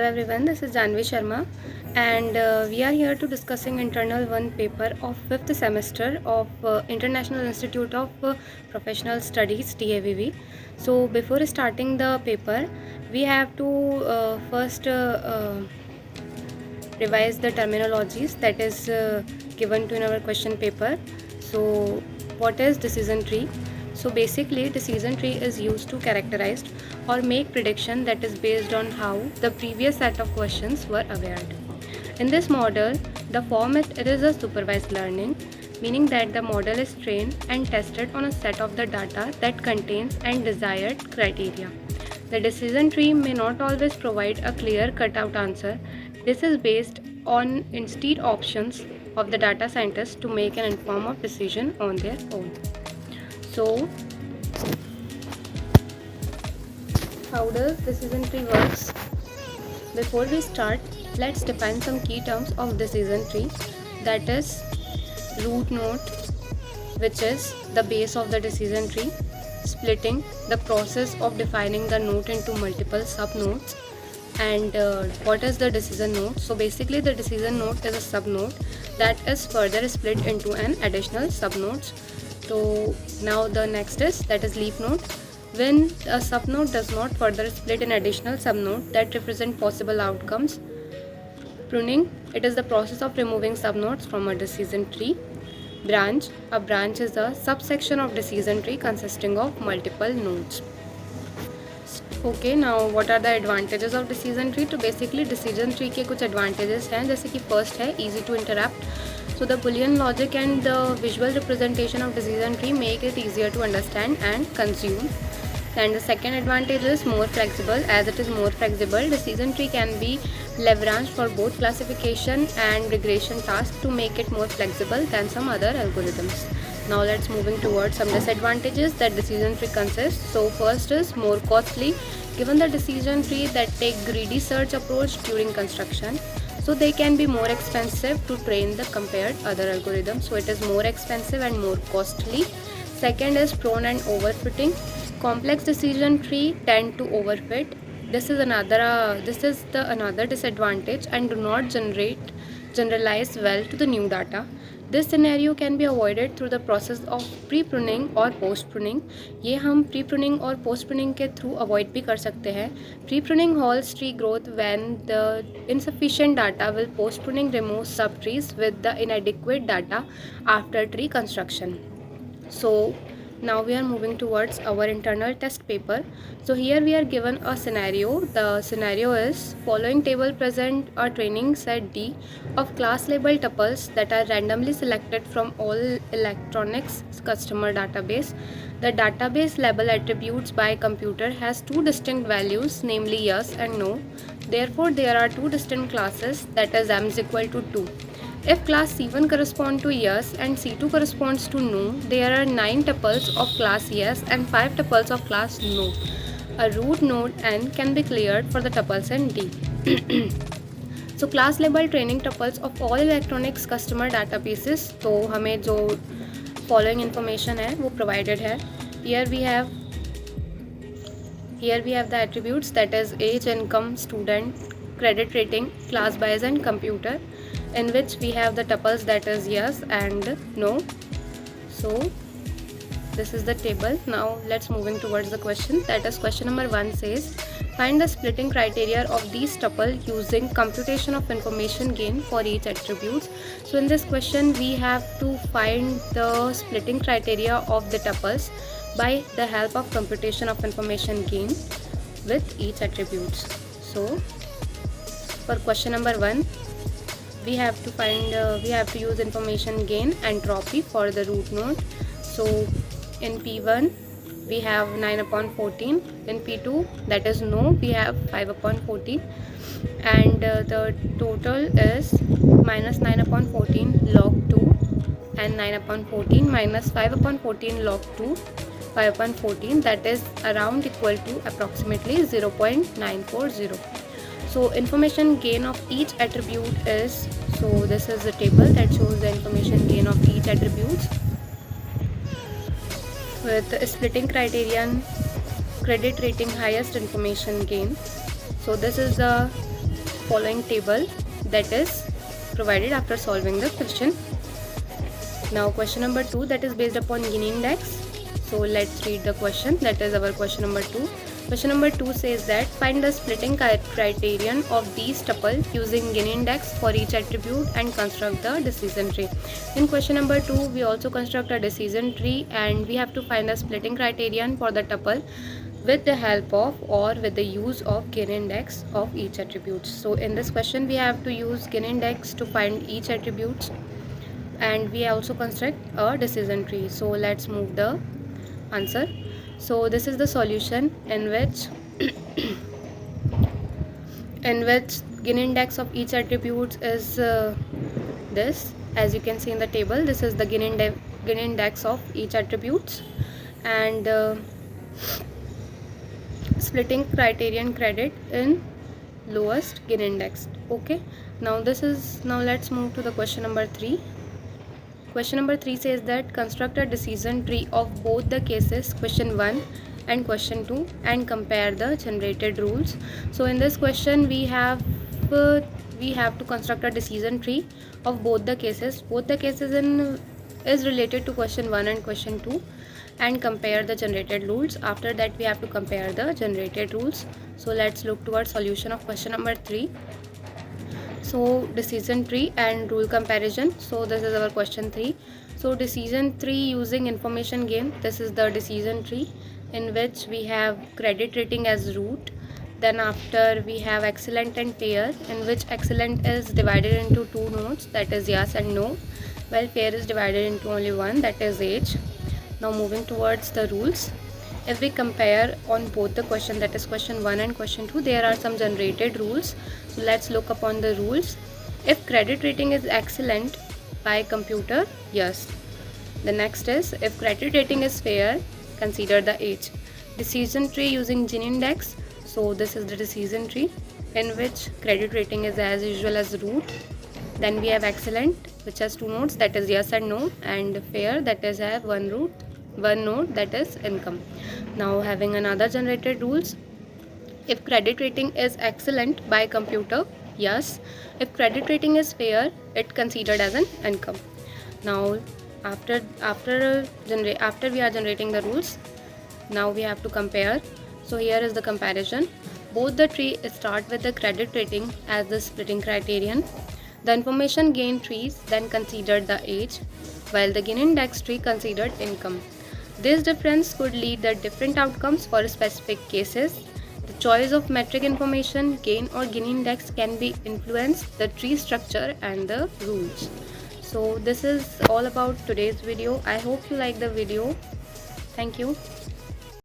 everyone, this is Janvi Sharma and we are here to discussing internal 1 paper of 5th semester of International Institute of Professional Studies TAVV. So before starting the paper, we have to first revise the terminologies that is given to in our question paper. So what is decision tree? So basically decision tree is used to characterize or make prediction that is based on how the previous set of questions were availed. In this model, the format it is a supervised learning, meaning that the model is trained and tested on a set of the data that contains and desired criteria. The decision tree may not always provide a clear cut-out answer. This is based on instead options of the data scientist to make an informed decision on their own. So, how does decision tree works? Before we start, let's define some key terms of decision tree. That is root node, which is the base of the decision tree. Splitting, the process of defining the node into multiple subnodes. And what is the decision node? So basically the decision node is a subnode that is further split into an additional subnodes. So now the next is that is leaf node. When a subnode does not further split in additional subnode that represent possible outcomes. Pruning, it is the process of removing subnodes from a decision tree. Branch, a branch is a subsection of decision tree consisting of multiple nodes. Okay, now what are the advantages of decision tree? तो basically decision tree के कुछ advantages हैं, जैसे कि first है easy to interrupt. So the Boolean logic and the visual representation of decision tree make it easier to understand and consume. And the second advantage is more flexible. As it is more flexible, decision tree can be leveraged for both classification and regression tasks to make it more flexible than some other algorithms. Now let's moving towards some disadvantages that decision tree consists. So first is more costly. Given the decision tree that take greedy search approach during construction, so they can be more expensive to train the compared other algorithms. So it is more expensive and more costly. Second is prone and overfitting. Complex decision tree tend to overfit. This is another disadvantage and do not generalize well to the new data. This scenario can be avoided through the process of pre-pruning or post-pruning. ये हम pre-pruning और post-pruning के through avoid भी कर सकते हैं. Pre-pruning halts tree growth when the insufficient data, will post-pruning remove subtrees with the inadequate data after tree construction. So now we are moving towards our internal test paper. So here we are given a scenario. The scenario is following table present a training set D of class label tuples that are randomly selected from all electronics customer database. The database label attributes by computer has two distinct values, namely yes and no. Therefore there are two distinct classes, that is m is equal to 2. If class C1 corresponds to yes and C2 corresponds to no, there are 9 tuples of class yes and 5 tuples of class no. A root node n can be cleared for the tuples in D. So class label training tuples of all electronics customer databases. तो हमें जो following information है वो provided है. Here we have the attributes, that is age, income, student, credit rating, class bias and computer, in which we have the tuples that is yes and no. So this is the table. Now let's moving towards the question. That is question number 1 says find the splitting criteria of these tuple using computation of information gain for each attributes. So in this question we have to find the splitting criteria of the tuples by the help of computation of information gain with each attributes. So for question number 1, we have to use information gain entropy for the root node. So in P1 we have 9 upon 14, in P2 that is no, we have 5 upon 14, and the total is minus 9 upon 14 log 2 and 9 upon 14 minus 5 upon 14 log 2, 5 upon 14, that is around equal to approximately 0.940. So information gain of each attribute is, so this is the table that shows the information gain of each attribute with the splitting criterion, credit rating, highest information gain. So this is the following table that is provided after solving the question. Now question number 2, that is based upon Gini index. So let's read the question. That is our question number 2. Question number 2 says that find the splitting criterion of these tuple using Gini index for each attribute and construct the decision tree. In question number 2, we also construct a decision tree and we have to find the splitting criterion for the tuple with the help of or with the use of Gini index of each attribute. So in this question, we have to use Gini index to find each attribute, and we also construct a decision tree. So let's move the answer. So this is the solution in which Gini index of each attribute is this. As you can see in the table, this is the Gini index of each attribute, and splitting criterion credit in lowest Gini index. Okay, now let's move to the question number 3. Question number 3 says that construct a decision tree of both the cases question 1 and question 2 and compare the generated rules. So in this question we have to construct a decision tree of both the cases. Both the cases is related to question 1 and question 2 and compare the generated rules. After that we have to compare the generated rules. So let's look towards solution of question number 3. So decision tree and rule comparison. So this is our question 3. So decision tree using information gain. This is the decision tree in which we have credit rating as root. Then after we have excellent and fair, in which excellent is divided into two nodes, that is yes and no, while fair is divided into only one, that is age. Now moving towards the rules. If we compare on both the question, that is question 1 and question 2, there are some generated rules. So let's look upon the rules. If credit rating is excellent by computer, yes. The next is if credit rating is fair, consider the age. Decision tree using Gini index. So this is the decision tree in which credit rating is as usual as root. Then we have excellent, which has two nodes, that is yes and no, and fair, that is have one node, that is income. Now having another generated rules. If credit rating is excellent by computer, yes. If credit rating is fair, it considered as an income. Now after we are generating the rules, now we have to compare. So here is the comparison. Both the tree start with the credit rating as the splitting criterion. The information gain trees then considered the age, while the Gini index tree considered income. This difference could lead to different outcomes for specific cases. The choice of metric information gain or Gini index can be influenced the tree structure and the rules. So this is all about today's video. I hope you like the video. Thank you.